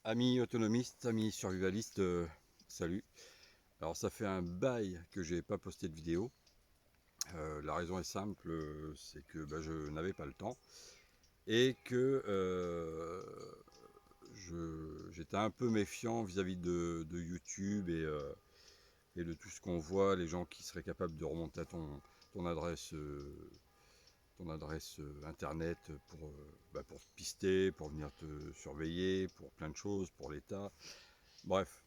Amis autonomistes, amis survivalistes, salut. Alors ça fait un bail que j'ai pas posté de vidéo. La raison est simple, c'est que je n'avais pas le temps et que j'étais un peu méfiant vis-à-vis de YouTube et de tout ce qu'on voit, les gens qui seraient capables de remonter à ton adresse, internet pour te pister, pour venir te surveiller, pour plein de choses, pour l'État. Bref.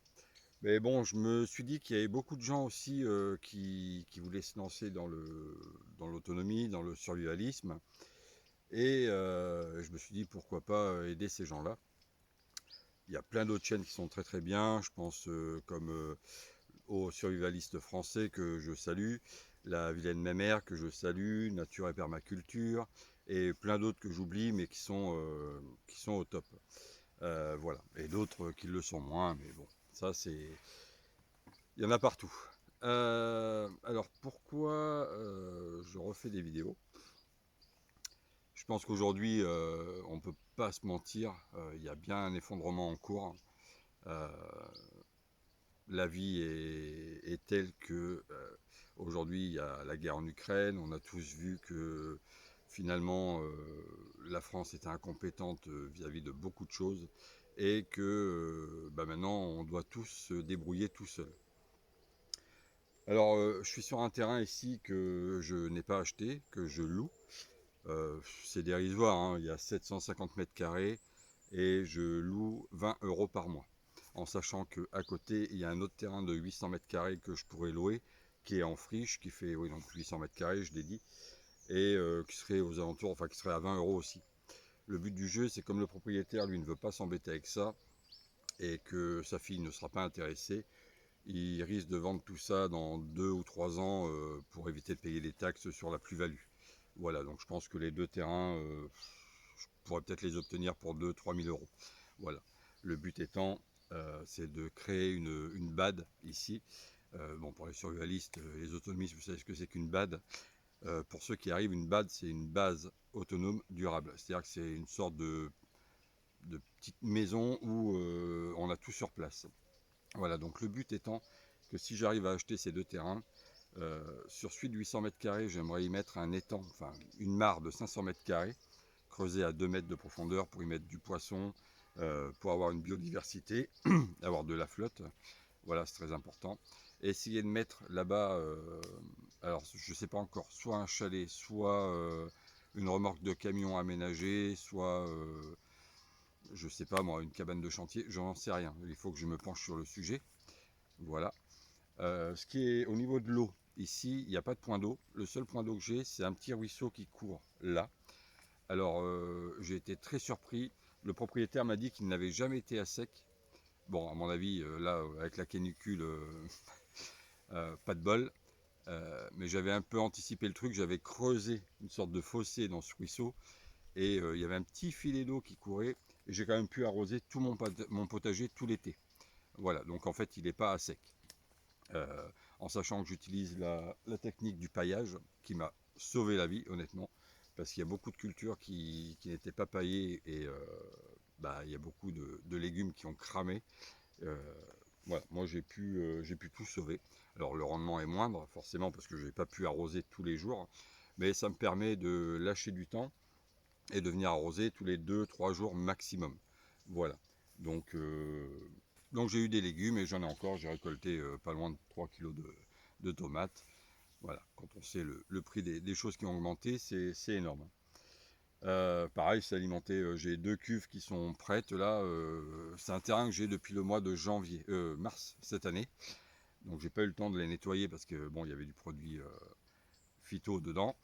Mais bon, je me suis dit qu'il y avait beaucoup de gens aussi qui voulaient se lancer dans l'autonomie, dans le survivalisme. Et je me suis dit pourquoi pas aider ces gens-là. Il y a plein d'autres chaînes qui sont très très bien. Je pense comme aux survivalistes français que je salue, la Vilaine Mémère que je salue, Nature et Permaculture, et plein d'autres que j'oublie mais qui sont au top. Voilà. Et d'autres qui le sont moins, mais bon, ça c'est... Il y en a partout. Alors pourquoi je refais des vidéos? Je pense qu'aujourd'hui, on ne peut pas se mentir, il y a bien un effondrement en cours. Euh, la vie est telle que aujourd'hui il y a la guerre en Ukraine, on a tous vu que finalement la France était incompétente vis-à-vis de beaucoup de choses et que maintenant on doit tous se débrouiller tout seul. Alors, je suis sur un terrain ici que je n'ai pas acheté, que je loue. C'est dérisoire, hein, il y a 750 mètres carrés et je loue 20 euros par mois. En sachant qu'à côté, il y a un autre terrain de 800 mètres carrés que je pourrais louer, qui est en friche, qui fait oui, donc 800 mètres carrés, je l'ai dit, et qui serait aux alentours, enfin qui serait à 20 euros aussi. Le but du jeu, c'est comme le propriétaire, lui, ne veut pas s'embêter avec ça et que sa fille ne sera pas intéressée, il risque de vendre tout ça dans 2 ou 3 ans pour éviter de payer les taxes sur la plus-value. Voilà, donc je pense que les deux terrains, je pourrais peut-être les obtenir pour 2 ou 3 000 euros. Voilà. Le but étant, c'est de créer une BAD ici. Bon, pour les survivalistes, les autonomistes, vous savez ce que c'est qu'une BAD. Pour ceux qui arrivent, une BAD, c'est une base autonome durable. C'est-à-dire que c'est une sorte de petite maison où on a tout sur place. Voilà, donc le but étant que si j'arrive à acheter ces deux terrains, sur celui de 800 mètres carrés, j'aimerais y mettre un étang, enfin une mare de 500 mètres carrés, creusée à 2 mètres de profondeur pour y mettre du poisson, pour avoir une biodiversité, avoir de la flotte. Voilà, c'est très important. Et essayer de mettre là-bas, alors je ne sais pas encore, soit un chalet, soit une remorque de camion aménagée, soit, je ne sais pas moi, une cabane de chantier, j'en sais rien. Il faut que je me penche sur le sujet. Voilà. Ce qui est au niveau de l'eau, ici, il n'y a pas de point d'eau. Le seul point d'eau que j'ai, c'est un petit ruisseau qui court là. Alors, j'ai été très surpris. Le propriétaire m'a dit qu'il n'avait jamais été à sec. Bon, à mon avis, là, avec la canicule, pas de bol. Mais j'avais un peu anticipé le truc. J'avais creusé une sorte de fossé dans ce ruisseau. Et il y avait un petit filet d'eau qui courait. Et j'ai quand même pu arroser tout mon potager tout l'été. Voilà, donc en fait, il n'est pas à sec. En sachant que j'utilise la technique du paillage qui m'a sauvé la vie honnêtement parce qu'il y a beaucoup de cultures qui n'étaient pas paillées et il y a beaucoup de légumes qui ont cramé. Euh, voilà, moi j'ai pu tout sauver. Alors le rendement est moindre forcément parce que je n'ai pas pu arroser tous les jours, mais ça me permet de lâcher du temps et de venir arroser tous les 2 ou 3 jours maximum. Voilà. Donc, euh, donc j'ai eu des légumes et j'en ai encore. J'ai récolté pas loin de 3 kilos de tomates. Voilà. Quand on sait le prix des choses qui ont augmenté, c'est énorme. Pareil, c'est alimenté. J'ai 2 cuves qui sont prêtes. Là, c'est un terrain que j'ai depuis le mois de mars cette année. Donc j'ai pas eu le temps de les nettoyer parce que bon, il y avait du produit phyto dedans.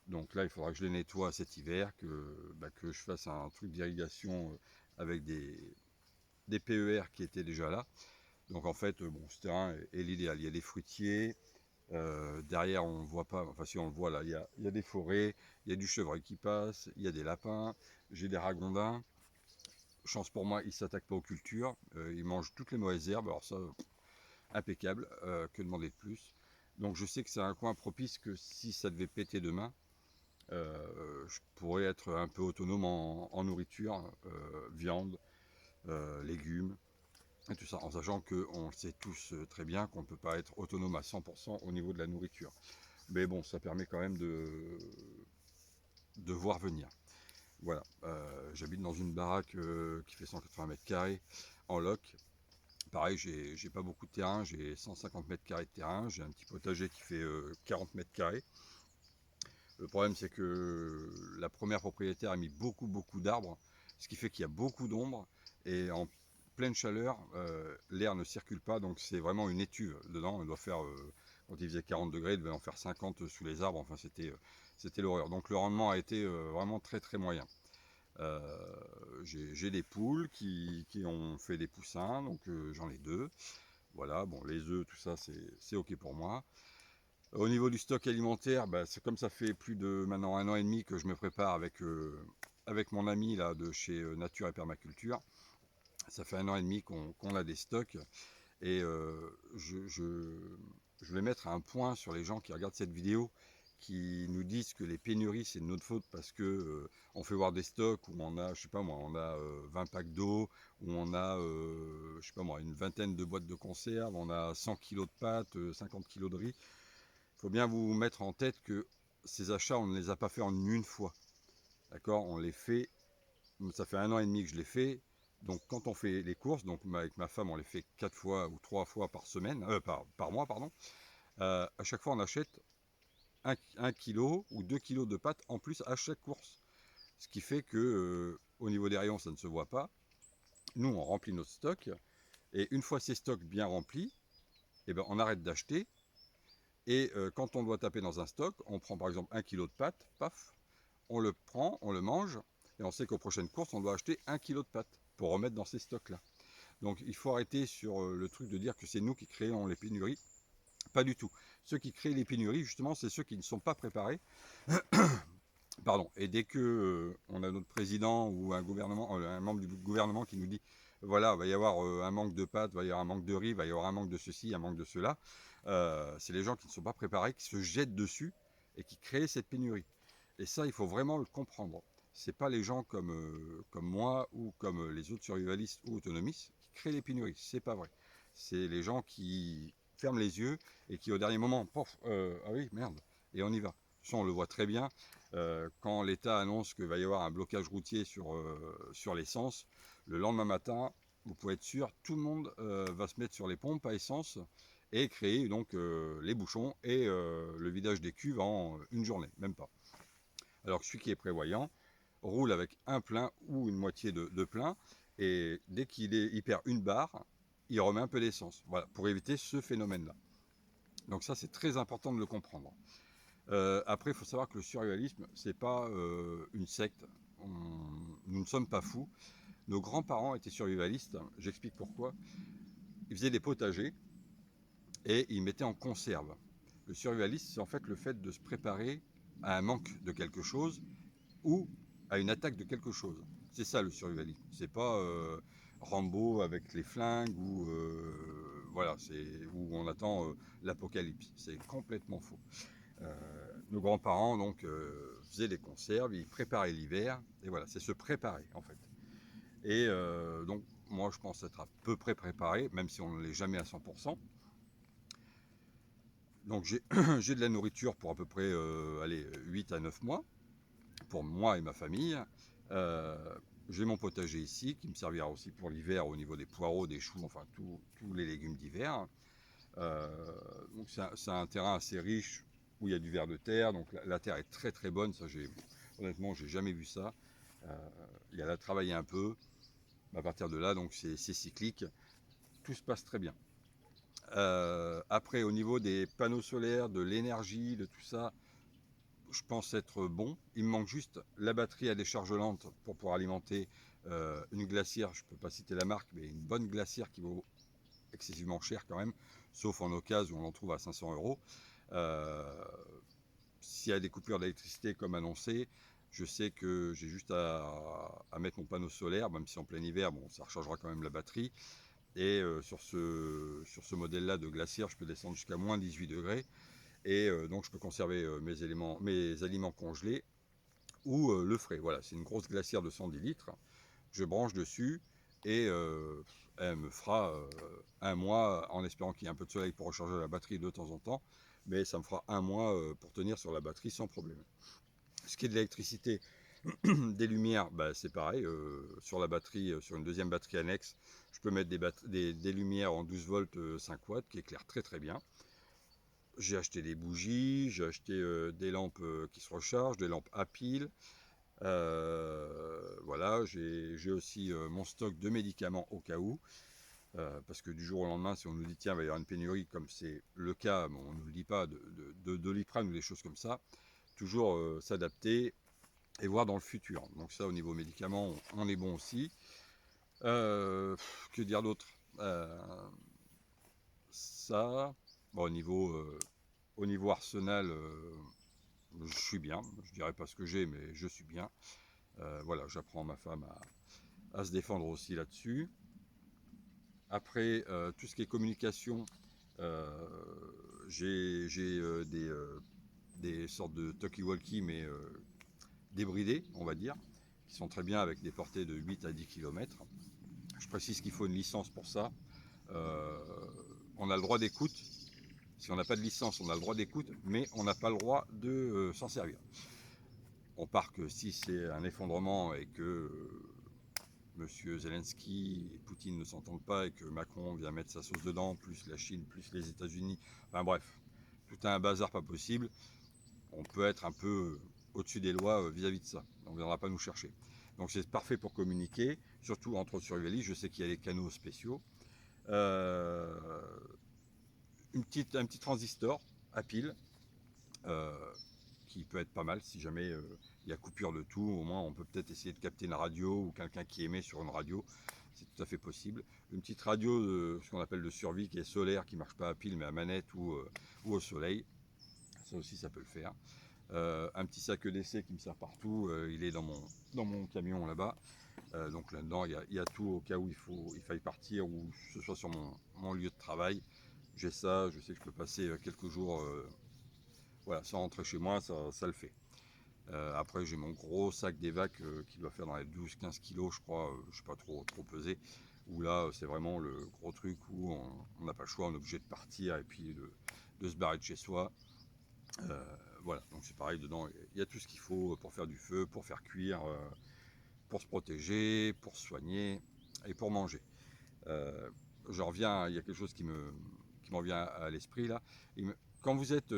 Donc là, il faudra que je les nettoie cet hiver, que je fasse un truc d'irrigation avec des PER qui étaient déjà là. Donc en fait, bon, ce terrain est l'idéal. Il y a des fruitiers. Derrière, on ne voit pas, enfin si on le voit là, il y a des forêts, il y a du chevreuil qui passe, il y a des lapins, j'ai des ragondins. Chance pour moi, ils ne s'attaquent pas aux cultures, ils mangent toutes les mauvaises herbes, alors ça, impeccable, que demander de plus. Donc je sais que c'est un coin propice que si ça devait péter demain, je pourrais être un peu autonome en nourriture, viande, légumes, et tout ça, en sachant qu'on sait tous très bien qu'on ne peut pas être autonome à 100% au niveau de la nourriture. Mais bon, ça permet quand même de voir venir. Voilà, j'habite dans une baraque qui fait 180 mètres carrés en loc. Pareil, j'ai pas beaucoup de terrain, j'ai 150 mètres carrés de terrain, j'ai un petit potager qui fait 40 mètres carrés. Le problème, c'est que la première propriétaire a mis beaucoup d'arbres, ce qui fait qu'il y a beaucoup d'ombre, et en pleine chaleur, l'air ne circule pas, donc c'est vraiment une étuve dedans. On doit faire, quand il faisait 40 degrés, il devait en faire 50 sous les arbres, enfin c'était l'horreur. Donc le rendement a été vraiment très moyen. Euh, j'ai des poules qui ont fait des poussins, donc j'en ai 2. Voilà, bon, les œufs, tout ça, c'est ok pour moi. Au niveau du stock alimentaire, bah, c'est comme ça fait plus de maintenant 1 an et demi que je me prépare avec mon ami là, de chez Nature et Permaculture. Ça fait 1 an et demi qu'on a des stocks, et je vais mettre un point sur les gens qui regardent cette vidéo, qui nous disent que les pénuries c'est de notre faute parce que on fait voir des stocks où on a, je sais pas moi, on a 20 packs d'eau, où on a, je sais pas moi, une vingtaine de boîtes de conserve, on a 100 kilos de pâtes, 50 kilos de riz. Il faut bien vous mettre en tête que ces achats, on ne les a pas fait en une fois. D'accord? On les fait, ça fait 1 an et demi que je les fais. Donc quand on fait les courses, donc avec ma femme, on les fait 4 fois ou 3 fois par semaine, par mois, pardon. À chaque fois, on achète 1 kilo ou 2 kilos de pâtes en plus à chaque course. Ce qui fait que au niveau des rayons, ça ne se voit pas. Nous, on remplit notre stock. Et une fois ces stocks bien remplis, eh ben, on arrête d'acheter. Et quand on doit taper dans un stock, on prend par exemple 1 kilo de pâtes, paf, on le prend, on le mange, et on sait qu'aux prochaines courses, on doit acheter 1 kilo de pâtes pour remettre dans ces stocks-là. Donc il faut arrêter sur le truc de dire que c'est nous qui créons les pénuries. Pas du tout. Ceux qui créent les pénuries, justement, c'est ceux qui ne sont pas préparés. Pardon. Et dès que on a notre président ou un gouvernement, un membre du gouvernement qui nous dit voilà, il va y avoir un manque de pâtes, il va y avoir un manque de riz, il va y avoir un manque de ceci, un manque de cela, c'est les gens qui ne sont pas préparés, qui se jettent dessus et qui créent cette pénurie. Et ça, il faut vraiment le comprendre. C'est pas les gens comme moi ou comme les autres survivalistes ou autonomistes qui créent les pénuries. C'est pas vrai. C'est les gens qui ferment les yeux et qui au dernier moment, pof, ah oui, merde, et on y va. Ça, on le voit très bien. Quand l'État annonce qu'il va y avoir un blocage routier sur l'essence, le lendemain matin, vous pouvez être sûr, tout le monde va se mettre sur les pompes à essence et créer donc les bouchons et le vidage des cuves en une journée, même pas. Alors que celui qui est prévoyant roule avec un plein ou une moitié de plein, et dès il perd une barre, il remet un peu d'essence. Voilà, pour éviter ce phénomène-là. Donc ça, c'est très important de le comprendre. Après, il faut savoir que le survivalisme, c'est pas une secte. Nous ne sommes pas fous. Nos grands-parents étaient survivalistes. J'explique pourquoi. Ils faisaient des potagers et ils mettaient en conserve. Le survivalisme, c'est en fait le fait de se préparer à un manque de quelque chose ou à une attaque de quelque chose. C'est ça le survivalisme. C'est pas Rambo avec les flingues ou voilà, c'est où on attend l'apocalypse. C'est complètement faux. Nos grands-parents donc faisaient des conserves, ils préparaient l'hiver, et voilà, c'est se préparer en fait. Et donc moi je pense être à peu près préparé, même si on ne l'est jamais à 100%. Donc j'ai de la nourriture pour à peu près allez, 8 à 9 mois, pour moi et ma famille. Euh, j'ai mon potager ici qui me servira aussi pour l'hiver au niveau des poireaux, des choux, enfin tous les légumes d'hiver. Donc c'est un terrain assez riche où il y a du ver de terre, donc la terre est très bonne. Ça, honnêtement, j'ai jamais vu ça. Il y a à travailler un peu. À partir de là, donc c'est cyclique. Tout se passe très bien. Après, au niveau des panneaux solaires, de l'énergie, de tout ça, je pense être bon. Il me manque juste la batterie à décharge lente pour pouvoir alimenter une glacière. Je ne peux pas citer la marque, mais une bonne glacière qui vaut excessivement cher quand même, sauf en occasion où on en trouve à 500 euros. Euh, S'il y a des coupures d'électricité comme annoncé, je sais que j'ai juste à mettre mon panneau solaire, même si en plein hiver, bon, ça rechargera quand même la batterie. Et sur ce modèle-là de glacière, je peux descendre jusqu'à moins 18 degrés. Et donc je peux conserver mes aliments congelés ou le frais. Voilà, c'est une grosse glacière de 110 litres. Je branche dessus et elle me fera un mois en espérant qu'il y ait un peu de soleil pour recharger la batterie de temps en temps, mais ça me fera un mois pour tenir sur la batterie sans problème. Ce qui est de l'électricité, des lumières, bah, c'est pareil, sur la batterie, sur une deuxième batterie annexe, je peux mettre des lumières en 12 volts 5 watts qui éclairent très très bien. J'ai acheté des bougies, j'ai acheté des lampes qui se rechargent, des lampes à pile. Voilà, j'ai aussi mon stock de médicaments au cas où. Parce que du jour au lendemain, si on nous dit tiens, il va y avoir une pénurie, comme c'est le cas, mais on ne nous le dit pas, de Doliprane ou des choses comme ça, toujours s'adapter et voir dans le futur. Donc ça, au niveau médicaments, on est bon aussi. Que dire d'autre? Ça, bon, au niveau arsenal, je suis bien. Je dirais pas ce que j'ai, mais je suis bien. Voilà, j'apprends ma femme à se défendre aussi là-dessus. Après, tout ce qui est communication, euh, j'ai des sortes de talkie-walkie, mais débridés, on va dire, qui sont très bien avec des portées de 8 à 10 km. Je précise qu'il faut une licence pour ça. Euh, on a le droit d'écoute. Si on n'a pas de licence, on a le droit d'écoute, mais on n'a pas le droit de s'en servir. On part que si c'est un effondrement et que Monsieur Zelensky et Poutine ne s'entendent pas et que Macron vient mettre sa sauce dedans, plus la Chine, plus les États-Unis, enfin bref, tout un bazar pas possible, on peut être un peu au-dessus des lois vis-à-vis de ça. On ne viendra pas nous chercher. Donc c'est parfait pour communiquer, surtout entre survivalistes. Je sais qu'il y a des canaux spéciaux. Euh, un petit transistor à pile, euh, qui peut être pas mal si jamais il y a coupure de tout. Au moins, on peut peut-être essayer de capter une radio ou quelqu'un qui émet sur une radio. C'est tout à fait possible. Une petite radio, ce qu'on appelle de survie, qui est solaire, qui marche pas à pile mais à manette ou au soleil. Ça aussi, ça peut le faire. Un petit sac EDC qui me sert partout. Il est dans mon camion là-bas. Donc là-dedans, il y a tout au cas où il faille partir ou ce soit sur mon lieu de travail. J'ai ça, je sais que je peux passer quelques jours voilà, sans rentrer chez moi, ça le fait. Après, j'ai mon gros sac d'évac qui doit faire dans les 12-15 kilos, je crois, je ne sais pas trop pesé. Où là, c'est vraiment le gros truc où on n'a pas le choix, on est obligé de partir et puis de se barrer de chez soi. Euh, voilà, donc c'est pareil, dedans, il y a tout ce qu'il faut pour faire du feu, pour faire cuire, pour se protéger, pour se soigner et pour manger. Euh, je reviens, il y a quelque chose qui me revient à l'esprit là. Quand vous êtes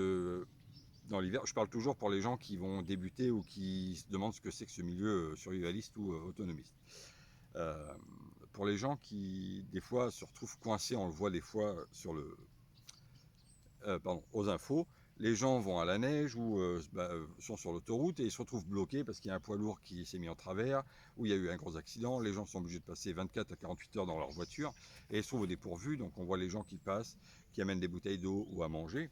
dans l'hiver, je parle toujours pour les gens qui vont débuter ou qui se demandent ce que c'est que ce milieu survivaliste ou autonomiste. Euh, pour les gens qui, des fois, se retrouvent coincés, on le voit des fois aux infos, les gens vont à la neige ou sont sur l'autoroute et ils se retrouvent bloqués parce qu'il y a un poids lourd qui s'est mis en travers, ou il y a eu un gros accident, les gens sont obligés de passer 24 à 48 heures dans leur voiture et ils se trouvent au dépourvu, donc on voit les gens qui passent, qui amènent des bouteilles d'eau ou à manger.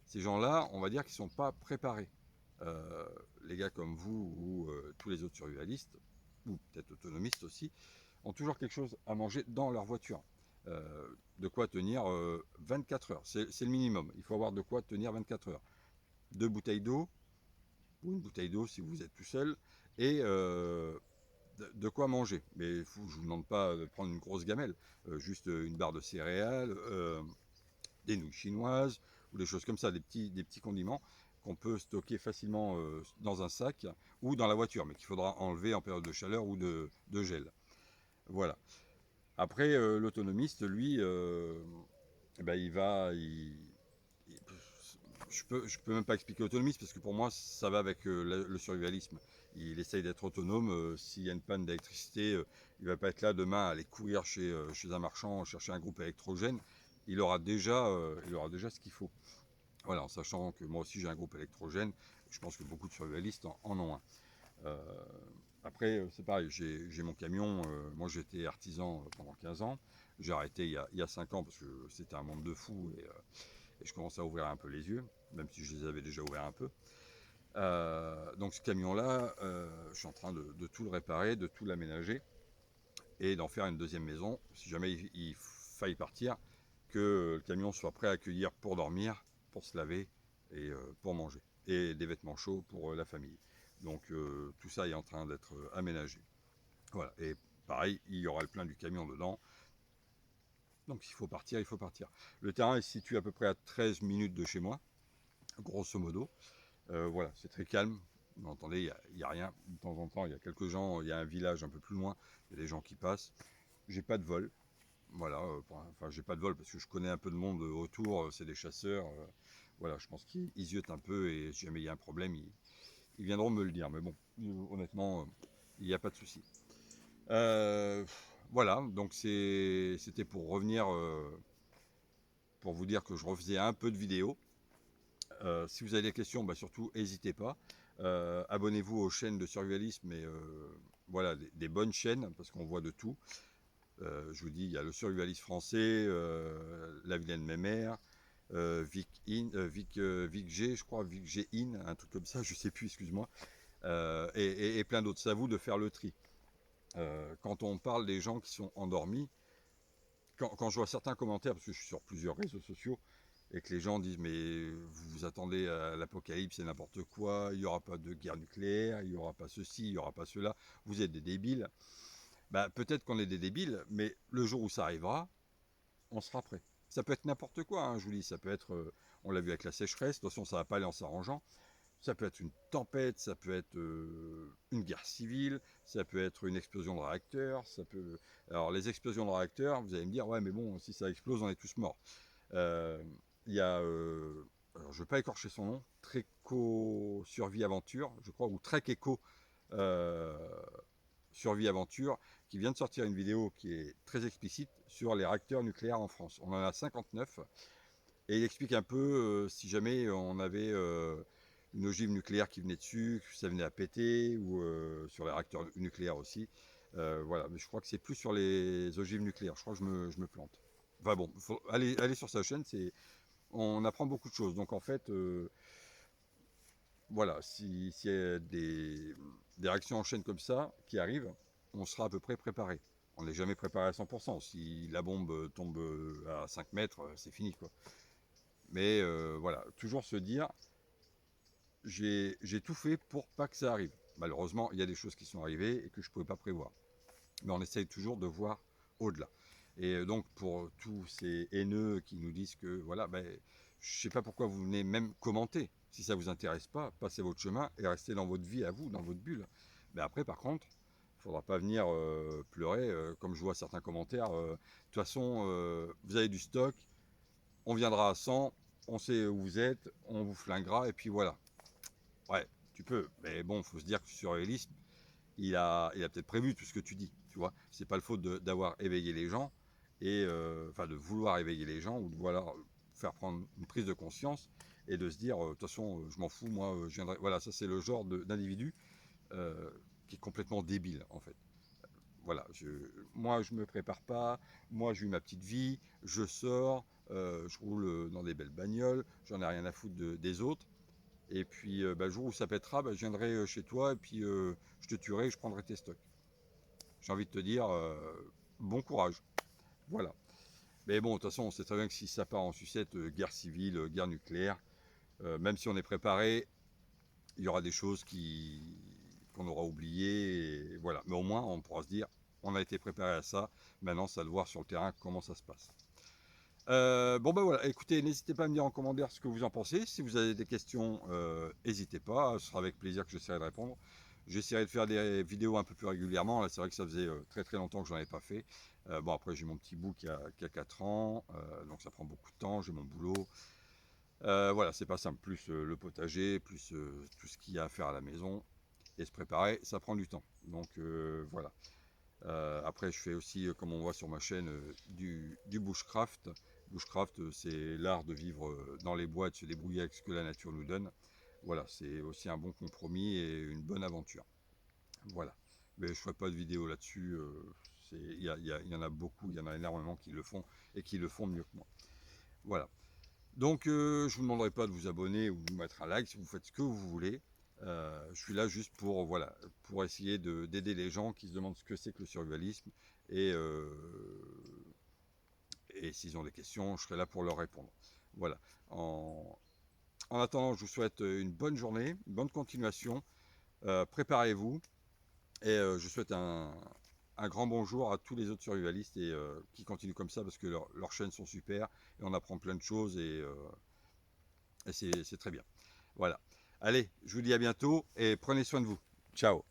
Ces gens-là, on va dire qu'ils ne sont pas préparés. Les gars comme vous ou tous les autres survivalistes, ou peut-être autonomistes aussi, ont toujours quelque chose à manger dans leur voiture. De quoi tenir 24 heures. C'est le minimum. Il faut avoir de quoi tenir 24 heures. 2 bouteilles d'eau, ou une bouteille d'eau si vous êtes tout seul, et de quoi manger. Mais je ne vous demande pas de prendre une grosse gamelle, juste une barre de céréales, des nouilles chinoises, ou des choses comme ça, des petits condiments qu'on peut stocker facilement dans un sac ou dans la voiture, mais qu'il faudra enlever en période de chaleur ou de gel. Voilà. Après, l'autonomiste, lui, eh ben, je peux même pas expliquer l'autonomiste parce que pour moi, ça va avec le survivalisme. Il essaye d'être autonome. S'il y a une panne d'électricité, il va pas être là demain à aller courir chez un marchand chercher un groupe électrogène. Il aura déjà ce qu'il faut. Voilà, en sachant que moi aussi j'ai un groupe électrogène. Je pense que beaucoup de survivalistes en ont un. Euh, Après, c'est pareil, j'ai mon camion. Moi, j'étais artisan pendant 15 ans. J'ai arrêté il y a 5 ans parce que c'était un monde de fous et je commençais à ouvrir un peu les yeux, même si je les avais déjà ouverts un peu. Donc, ce camion-là, je suis en train de tout le réparer, de tout l'aménager et d'en faire une deuxième maison. Si jamais il faille partir, que le camion soit prêt à accueillir pour dormir, pour se laver et pour manger. Et des vêtements chauds pour la famille. Donc tout ça est en train d'être aménagé. Voilà. Et pareil, il y aura le plein du camion dedans. Donc s'il faut partir, il faut partir. Le terrain est situé à peu près à 13 minutes de chez moi, grosso modo. Voilà, c'est très calme. Vous entendez, il n'y a rien. De temps en temps, il y a quelques gens, il y a un village un peu plus loin, il y a des gens qui passent. J'ai pas de vol. Voilà, enfin, j'ai pas de vol parce que je connais un peu de monde autour, c'est des chasseurs. Voilà, je pense qu'ils ziotent un peu et si jamais il y a un problème, ils viendront me le dire. Mais bon, honnêtement, il n'y a pas de souci. Euh, voilà, donc c'était pour revenir, pour vous dire que je refaisais un peu de vidéos. Si vous avez des questions, bah surtout n'hésitez pas. Abonnez-vous aux chaînes de survivalisme, mais voilà, des bonnes chaînes, parce qu'on voit de tout. Je vous dis, il y a le survivaliste français, la vilaine mémère, Vic G, je crois, Vic G In, un truc comme ça, je sais plus, excuse-moi, et plein d'autres. C'est à vous de faire le tri. Quand on parle des gens qui sont endormis, quand je vois certains commentaires, parce que je suis sur plusieurs réseaux sociaux, et que les gens disent mais vous vous attendez à l'apocalypse, c'est n'importe quoi, il n'y aura pas de guerre nucléaire, il n'y aura pas ceci, il n'y aura pas cela, vous êtes des débiles. Bah, peut-être qu'on est des débiles, mais le jour où ça arrivera, on sera prêt. Ça peut être n'importe quoi, hein, je vous dis, ça peut être, on l'a vu avec la sécheresse, de toute façon ça va pas aller en s'arrangeant, ça peut être une tempête, ça peut être une guerre civile, ça peut être une explosion de réacteurs, ça peut... Alors les explosions de réacteurs, vous allez me dire, ouais mais bon, si ça explose, on est tous morts. Euh, Il y a, alors je ne vais pas écorcher son nom, Treco Survie Aventure, je crois, ou Trek Eco euh, Survie Aventure, qui vient de sortir une vidéo qui est très explicite sur les réacteurs nucléaires en France. On en a 59, et il explique un peu si jamais on avait une ogive nucléaire qui venait dessus, que ça venait à péter, ou sur les réacteurs nucléaires aussi. Voilà, mais je crois que c'est plus sur les ogives nucléaires, je crois que je me plante. Enfin bon, faut aller sur sa chaîne, on apprend beaucoup de choses. Donc en fait, voilà, s'il y a des réactions en chaîne comme ça qui arrivent, on sera à peu près préparé. On n'est jamais préparé à 100%. Si la bombe tombe à 5 mètres, c'est fini, quoi. Mais voilà, toujours se dire, j'ai tout fait pour pas que ça arrive. Malheureusement, il y a des choses qui sont arrivées et que je ne pouvais pas prévoir. Mais on essaye toujours de voir au-delà. Et donc pour tous ces haineux qui nous disent que voilà, ben, je ne sais pas pourquoi vous venez même commenter. Si ça ne vous intéresse pas, passez votre chemin et restez dans votre vie à vous, dans votre bulle. Mais après, par contre, il ne faudra pas venir pleurer, comme je vois certains commentaires. De toute façon, vous avez du stock, on viendra à 100, on sait où vous êtes, on vous flinguera, et puis voilà. Ouais, tu peux. Mais bon, il faut se dire que le surréalisme, il a peut-être prévu tout ce que tu dis, tu vois. C'est pas le faute d'avoir éveillé les gens, et enfin de vouloir éveiller les gens, ou de vouloir faire prendre une prise de conscience, et de se dire, de toute façon, je m'en fous, moi, je viendrai. Voilà, ça c'est le genre d'individu euh, qui est complètement débile, en fait. Voilà, moi je me prépare pas, moi j'ai eu ma petite vie, je sors, je roule dans des belles bagnoles, j'en ai rien à foutre des autres. Et puis bah, le jour où ça pètera, bah, je viendrai chez toi et puis je te tuerai et je prendrai tes stocks. J'ai envie de te dire, bon courage. Voilà. Mais bon, de toute façon, on sait très bien que si ça part en sucette, guerre civile, guerre nucléaire, même si on est préparé, il y aura des choses qu'on aura oubliées. Et voilà. Mais au moins, on pourra se dire, on a été préparé à ça. Maintenant, c'est à de voir sur le terrain comment ça se passe. Bon ben voilà, écoutez, n'hésitez pas à me dire en commentaire ce que vous en pensez. Si vous avez des questions, n'hésitez pas, ce sera avec plaisir que j'essaierai de répondre. J'essaierai de faire des vidéos un peu plus régulièrement. Là, c'est vrai que ça faisait très très longtemps que j'en avais pas fait. Bon, après, j'ai mon petit bout qui a 4 ans, donc ça prend beaucoup de temps. J'ai mon boulot. Voilà, c'est pas simple. Plus le potager, plus tout ce qu'il y a à faire à la maison et se préparer, ça prend du temps. Donc voilà. Après, je fais aussi, comme on voit sur ma chaîne, du bushcraft. Bushcraft, c'est l'art de vivre dans les bois, de se débrouiller avec ce que la nature nous donne. Voilà, c'est aussi un bon compromis et une bonne aventure. Voilà. Mais je ne ferai pas de vidéo là-dessus. Il y en a beaucoup, il y en a énormément qui le font et qui le font mieux que moi. Voilà. Donc, je ne vous demanderai pas de vous abonner ou de mettre un like si vous faites ce que vous voulez. Je suis là juste pour, voilà, pour essayer d'aider les gens qui se demandent ce que c'est que le survivalisme. Et, et s'ils ont des questions, je serai là pour leur répondre. Voilà. En attendant, je vous souhaite une bonne journée, une bonne continuation. Préparez-vous. Et je souhaite un grand bonjour à tous les autres survivalistes et qui continuent comme ça parce que leurs chaînes sont super et on apprend plein de choses et c'est très bien. Voilà. Allez, je vous dis à bientôt et prenez soin de vous. Ciao.